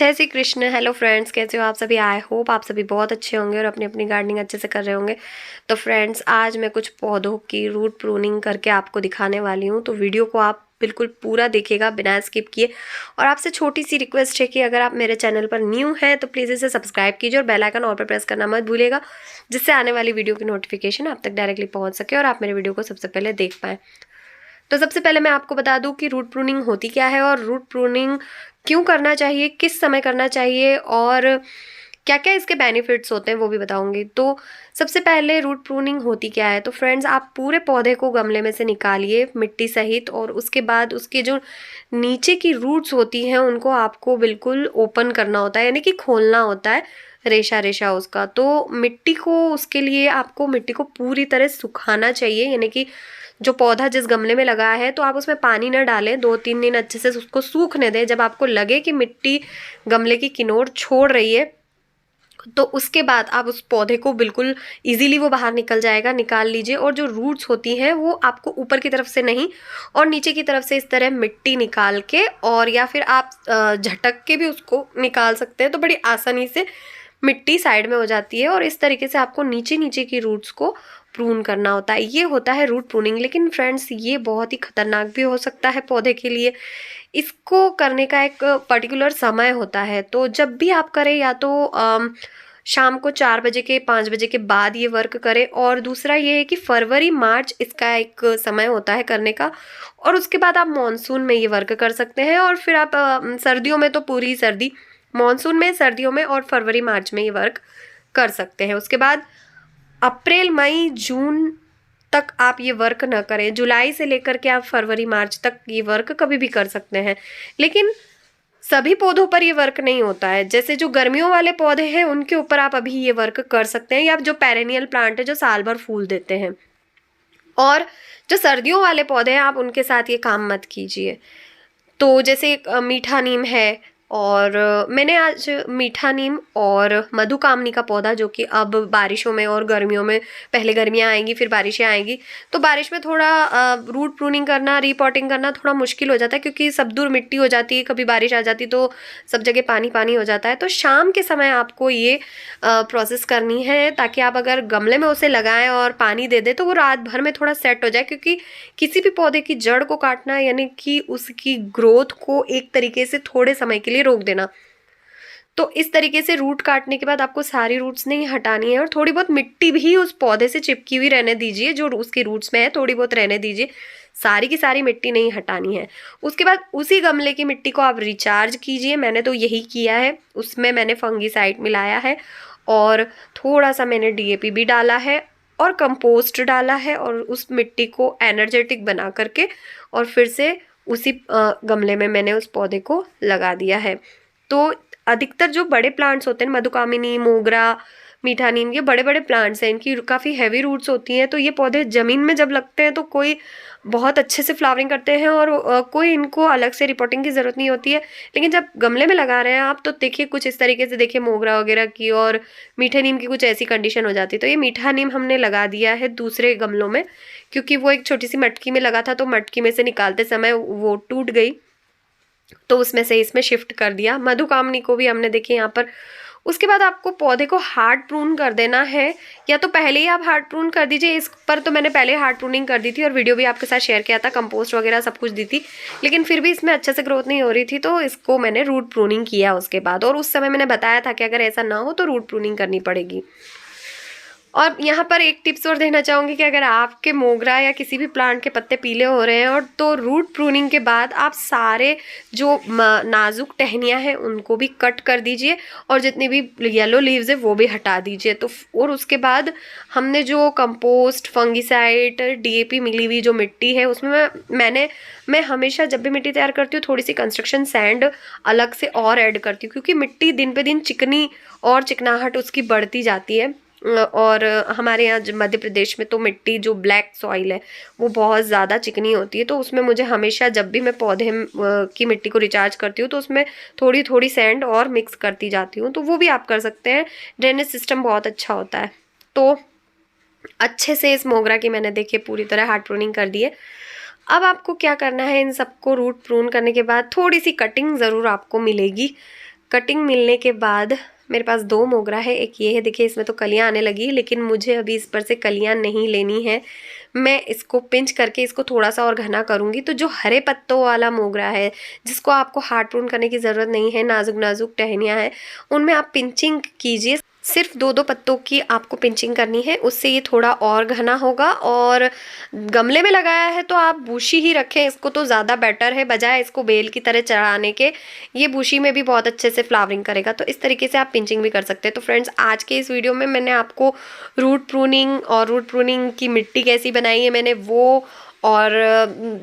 जय Shri Krishna. Hello friends, कैसे हो आप सभी। आई होप आप सभी बहुत अच्छे होंगे और अपनी अपनी गार्डनिंग अच्छे से कर रहे होंगे। तो फ्रेंड्स, आज मैं कुछ पौधों की रूट प्रूनिंग करके आपको दिखाने वाली हूँ। तो वीडियो को आप बिल्कुल पूरा देखिएगा बिना स्किप किए। और आपसे छोटी सी रिक्वेस्ट है कि अगर आप मेरे चैनल पर न्यू हैं तो प्लीज़ इसे सब्सक्राइब कीजिए और बेल आइकन ऑल पर प्रेस करना मत भूलिएगा, जिससे आने वाली वीडियो की नोटिफिकेशन आप तक डायरेक्टली पहुँच सके और आप मेरे वीडियो को सबसे पहले देख पाएँ। तो सबसे पहले मैं आपको बता दूं कि रूट प्रूनिंग होती क्या है और रूट प्रूनिंग क्यों करना चाहिए, किस समय करना चाहिए और क्या क्या इसके बेनिफिट्स होते हैं वो भी बताऊंगी। तो सबसे पहले रूट प्रूनिंग होती क्या है। तो फ्रेंड्स, आप पूरे पौधे को गमले में से निकालिए मिट्टी सहित, और उसके बाद उसके जो नीचे की रूट्स होती हैं उनको आपको बिल्कुल ओपन करना होता है, यानी कि खोलना होता है रेशा रेशा उसका। तो मिट्टी को, उसके लिए आपको मिट्टी को पूरी तरह सुखाना चाहिए, यानी कि जो पौधा जिस गमले में लगा है तो आप उसमें पानी न डालें, 2-3 दिन अच्छे से उसको सूखने दें। जब आपको लगे कि मिट्टी गमले की किनार छोड़ रही है तो उसके बाद आप उस पौधे को बिल्कुल इजीली वो बाहर निकल जाएगा, निकाल लीजिए। और जो रूट्स होती हैं वो आपको ऊपर की तरफ से नहीं और नीचे की तरफ से इस तरह मिट्टी निकाल के, और या फिर आप झटक के भी उसको निकाल सकते हैं। तो बड़ी आसानी से मिट्टी साइड में हो जाती है और इस तरीके से आपको नीचे नीचे की रूट्स को प्रून करना होता है। ये होता है रूट प्रूनिंग। लेकिन फ्रेंड्स, ये बहुत ही खतरनाक भी हो सकता है पौधे के लिए। इसको करने का एक पर्टिकुलर समय होता है। तो जब भी आप करें, या तो शाम को 4 बजे के 5 बजे के बाद ये वर्क करें, और दूसरा ये है कि फरवरी मार्च इसका एक समय होता है करने का। और उसके बाद आप मानसून में ये वर्क कर सकते हैं, और फिर आप सर्दियों में तो पूरी सर्दी, मानसून में, सर्दियों में और फरवरी मार्च में ये वर्क कर सकते हैं। उसके बाद अप्रैल मई जून तक आप ये वर्क ना करें। जुलाई से लेकर के आप फरवरी मार्च तक ये वर्क कभी भी कर सकते हैं। लेकिन सभी पौधों पर ये वर्क नहीं होता है। जैसे जो गर्मियों वाले पौधे हैं उनके ऊपर आप अभी ये वर्क कर सकते हैं, या जो पेरेनियल प्लांट है जो साल भर फूल देते हैं। और जो सर्दियों वाले पौधे हैं आप उनके साथ ये काम मत कीजिए। तो जैसे मीठा नीम है, और मैंने आज मीठा नीम और मधुकामनी का पौधा, जो कि अब बारिशों में और गर्मियों में, पहले गर्मियाँ आएंगी फिर बारिशें आएंगी, तो बारिश में थोड़ा रूट प्रूनिंग करना, रीपॉटिंग करना थोड़ा मुश्किल हो जाता है, क्योंकि सब दूर मिट्टी हो जाती है, कभी बारिश आ जाती तो सब जगह पानी पानी हो जाता है। तो शाम के समय आपको ये प्रोसेस करनी है, ताकि आप अगर गमले में उसे लगाएं और पानी दे दें तो वो रात भर में थोड़ा सेट हो जाए। क्योंकि किसी भी पौधे की जड़ को काटना यानी कि उसकी ग्रोथ को एक तरीके से थोड़े समय के लिए रोक देना। तो इस तरीके से रूट काटने के बाद आपको सारी रूट्स नहीं हटानी है, और थोड़ी बहुत मिट्टी भी उस पौधे से चिपकी हुई रहने दीजिए, जो उसके रूट्स में है थोड़ी बहुत रहने दीजिए, सारी की सारी मिट्टी नहीं हटानी है। उसके बाद उसी गमले की मिट्टी को आप रिचार्ज कीजिए। मैंने तो यही किया है। उसमें मैंने फंगीसाइड मिलाया है, और थोड़ा सा मैंने डीएपी भी डाला है, और कंपोस्ट डाला है, और उस मिट्टी को एनर्जेटिक बना करके और फिर से उसी गमले में मैंने उस पौधे को लगा दिया है। तो अधिकतर जो बड़े प्लांट्स होते हैं, मधुकामिनी, मोगरा, मीठा नीम, ये बड़े बड़े प्लांट्स हैं, इनकी काफ़ी हैवी रूट्स होती हैं। तो ये पौधे ज़मीन में जब लगते हैं तो कोई बहुत अच्छे से फ्लावरिंग करते हैं, और कोई इनको अलग से रिपोर्टिंग की ज़रूरत नहीं होती है। लेकिन जब गमले में लगा रहे हैं आप, तो देखिए कुछ इस तरीके से, देखिए मोगरा वगैरह की और मीठे नीम की कुछ ऐसी कंडीशन हो जाती है। तो ये मीठा नीम हमने लगा दिया है दूसरे गमलों में, क्योंकि वो एक छोटी सी मटकी में लगा था, तो मटकी में से निकालते समय वो टूट गई, तो उसमें से इसमें शिफ्ट कर दिया। मधुकामनी को भी हमने, देखिए यहाँ पर। उसके बाद आपको पौधे को हार्ड प्रून कर देना है, या तो पहले ही आप हार्ड प्रून कर दीजिए। इस पर तो मैंने पहले हार्ड प्रूनिंग कर दी थी और वीडियो भी आपके साथ शेयर किया था, कंपोस्ट वगैरह सब कुछ दी थी, लेकिन फिर भी इसमें अच्छे से ग्रोथ नहीं हो रही थी, तो इसको मैंने रूट प्रूनिंग किया उसके बाद। और उस समय मैंने बताया था कि अगर ऐसा ना हो तो रूट प्रूनिंग करनी पड़ेगी। और यहाँ पर एक टिप्स और देना चाहूँगी कि अगर आपके मोगरा या किसी भी प्लांट के पत्ते पीले हो रहे हैं, और तो रूट प्रूनिंग के बाद आप सारे जो नाजुक टहनियाँ हैं उनको भी कट कर दीजिए, और जितनी भी येलो लीव्स है वो भी हटा दीजिए। तो और उसके बाद हमने जो कंपोस्ट, फंगिसाइड, डीएपी मिली हुई जो मिट्टी है, उसमें मैं हमेशा जब भी मिट्टी तैयार करती हूँ थोड़ी सी कंस्ट्रक्शन सैंड अलग से और ऐड करती हूँ, क्योंकि मिट्टी दिन पे दिन चिकनी और चिकनाहट उसकी बढ़ती जाती है। और हमारे यहाँ मध्य प्रदेश में तो मिट्टी जो ब्लैक सॉइल है वो बहुत ज़्यादा चिकनी होती है। तो उसमें मुझे हमेशा, जब भी मैं पौधे की मिट्टी को रिचार्ज करती हूँ, तो उसमें थोड़ी थोड़ी सैंड और मिक्स करती जाती हूँ। तो वो भी आप कर सकते हैं। ड्रेनेज सिस्टम बहुत अच्छा होता है। तो अच्छे से इस मोगरा की मैंने, देखिए, पूरी तरह हार्ड प्रूनिंग कर दी है। अब आपको क्या करना है, इन सबको रूट प्रून करने के बाद थोड़ी सी कटिंग ज़रूर आपको मिलेगी। कटिंग मिलने के बाद मेरे पास 2 मोगरा है, एक ये है, देखिए इसमें तो कलियां आने लगी, लेकिन मुझे अभी इस पर से कलियां नहीं लेनी है। मैं इसको पिंच करके इसको थोड़ा सा और घना करूँगी। तो जो हरे पत्तों वाला मोगरा है, जिसको आपको हार्ड प्रून करने की ज़रूरत नहीं है, नाजुक नाजुक टहनियाँ हैं, उनमें आप पिंचिंग कीजिए। सिर्फ 2-2 पत्तों की आपको पिंचिंग करनी है, उससे ये थोड़ा और घना होगा। और गमले में लगाया है तो आप बूशी ही रखें इसको, तो ज़्यादा बेटर है, बजाय इसको बेल की तरह चढ़ाने के। ये बूशी में भी बहुत अच्छे से फ्लावरिंग करेगा, तो इस तरीके से आप पिंचिंग भी कर सकते हैं। तो फ्रेंड्स, आज के इस वीडियो में मैंने आपको रूट प्रूनिंग और रूट प्रूनिंग की मिट्टी कैसी बनाई है मैंने वो, और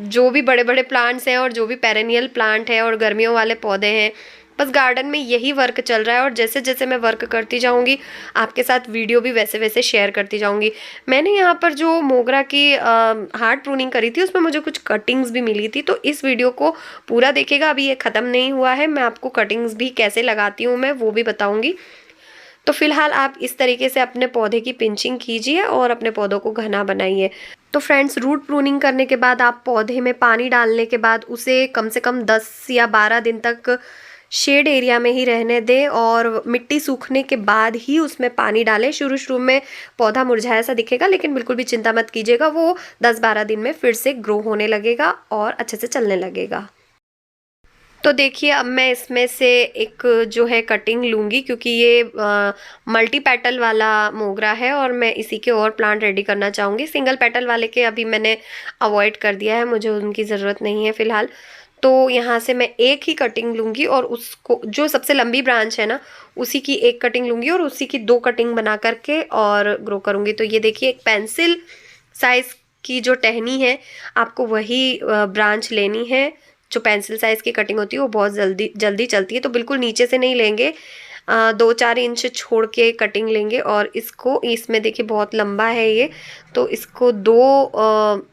जो भी बड़े बड़े प्लांट्स हैं और जो भी पेरेनियल प्लांट है और गर्मियों वाले पौधे हैं, बस गार्डन में यही वर्क चल रहा है। और जैसे जैसे मैं वर्क करती जाऊंगी आपके साथ वीडियो भी वैसे वैसे शेयर करती जाऊंगी। मैंने यहाँ पर जो मोगरा की हार्ड प्रूनिंग करी थी उसमें मुझे कुछ कटिंग्स भी मिली थी, तो इस वीडियो को पूरा देखिएगा। अभी ये ख़त्म नहीं हुआ है, मैं आपको कटिंग्स भी कैसे लगाती हूँ मैं वो भी बताऊँगी। तो फिलहाल आप इस तरीके से अपने पौधे की पिंचिंग कीजिए और अपने पौधों को घना बनाइए। तो फ्रेंड्स, रूट प्रूनिंग करने के बाद आप पौधे में पानी डालने के बाद उसे कम से कम 10 या 12 दिन तक शेड एरिया में ही रहने दें, और मिट्टी सूखने के बाद ही उसमें पानी डालें। शुरू शुरू में पौधा मुरझाया सा दिखेगा, लेकिन बिल्कुल भी चिंता मत कीजिएगा, वो 10-12 दिन में फिर से ग्रो होने लगेगा और अच्छे से चलने लगेगा। तो देखिए, अब मैं इसमें से एक जो है कटिंग लूँगी, क्योंकि ये मल्टी पेटल वाला मोगरा है और मैं इसी के और प्लांट रेडी करना चाहूँगी। सिंगल पेटल वाले के अभी मैंने अवॉइड कर दिया है, मुझे उनकी ज़रूरत नहीं है फ़िलहाल। तो यहाँ से मैं एक ही कटिंग लूँगी और उसको, जो सबसे लंबी ब्रांच है ना, उसी की एक कटिंग लूँगी और उसी की 2 कटिंग बना करके और ग्रो करूँगी। तो ये देखिए, एक पेंसिल साइज़ की जो टहनी है, आपको वही ब्रांच लेनी है। जो पेंसिल साइज़ की कटिंग होती है वो बहुत जल्दी जल्दी चलती है, तो बिल्कुल नीचे से नहीं लेंगे, 2-4 इंच छोड़ के कटिंग लेंगे। और इसको, इसमें देखिए बहुत लंबा है ये, तो इसको 2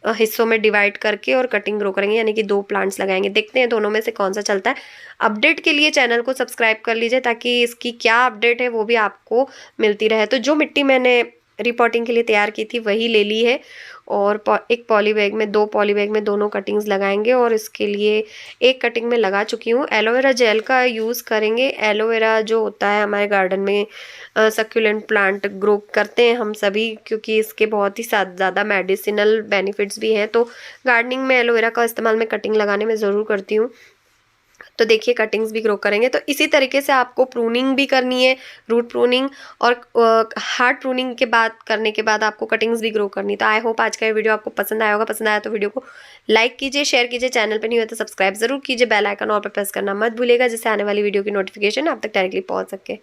हिस्सों में डिवाइड करके और कटिंग ग्रो करेंगे, यानी कि 2 प्लांट्स लगाएंगे। देखते हैं दोनों में से कौन सा चलता है। अपडेट के लिए चैनल को सब्सक्राइब कर लीजिए, ताकि इसकी क्या अपडेट है वो भी आपको मिलती रहे। तो जो मिट्टी मैंने रिपोर्टिंग के लिए तैयार की थी वही ले ली है, और एक पॉली बैग में, 2 पॉली बैग में दोनों कटिंग्स लगाएंगे। और इसके लिए एक कटिंग में लगा चुकी हूँ। एलोवेरा जेल का यूज़ करेंगे। एलोवेरा जो होता है हमारे गार्डन में, सक्यूलेंट प्लांट ग्रो करते हैं हम सभी, क्योंकि इसके बहुत ही ज़्यादा मेडिसिनल बेनिफिट्स भी हैं। तो गार्डनिंग में एलोवेरा का इस्तेमाल मैं कटिंग लगाने में ज़रूर करती हूँ। तो देखिए, कटिंग्स भी ग्रो करेंगे। तो इसी तरीके से आपको प्रूनिंग भी करनी है, रूट प्रूनिंग, और हार्ड प्रूनिंग के बाद करने के बाद आपको कटिंग्स भी ग्रो करनी है। तो आई होप आज का ये वीडियो आपको पसंद आया होगा। पसंद आया तो वीडियो को लाइक कीजिए, शेयर कीजिए, चैनल पर नहीं हुआ तो सब्सक्राइब जरूर कीजिए, बेल आइकन और पर प्रेस करना मत भूलिएगा, जिससे आने वाली वीडियो की नोटिफिकेशन आप तक डायरेक्टली पहुंच सके।